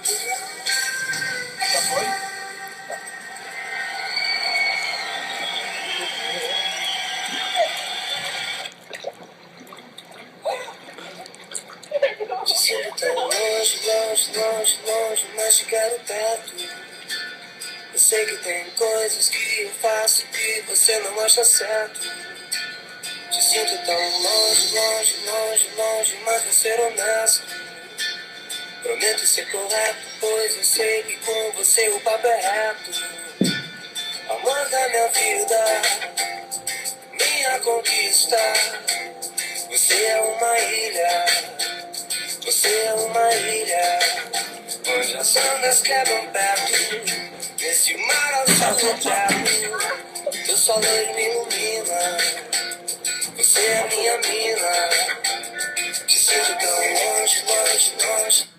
Já foi? Te sinto tão longe, longe, longe, longe, mas te quero perto. Eu sei que tem coisas que eu faço que você não acha certo. Te sinto tão longe, longe, longe, longe, mas vou ser honesto. Prometo ser correto, pois eu sei que com você o papo é reto. Amor da minha vida, minha conquista. Você é uma ilha, você é uma ilha, onde as ondas quebram perto. Nesse mar ao céu completo, teu sol me ilumina. Você é minha mina. Te sinto tão longe, longe, longe.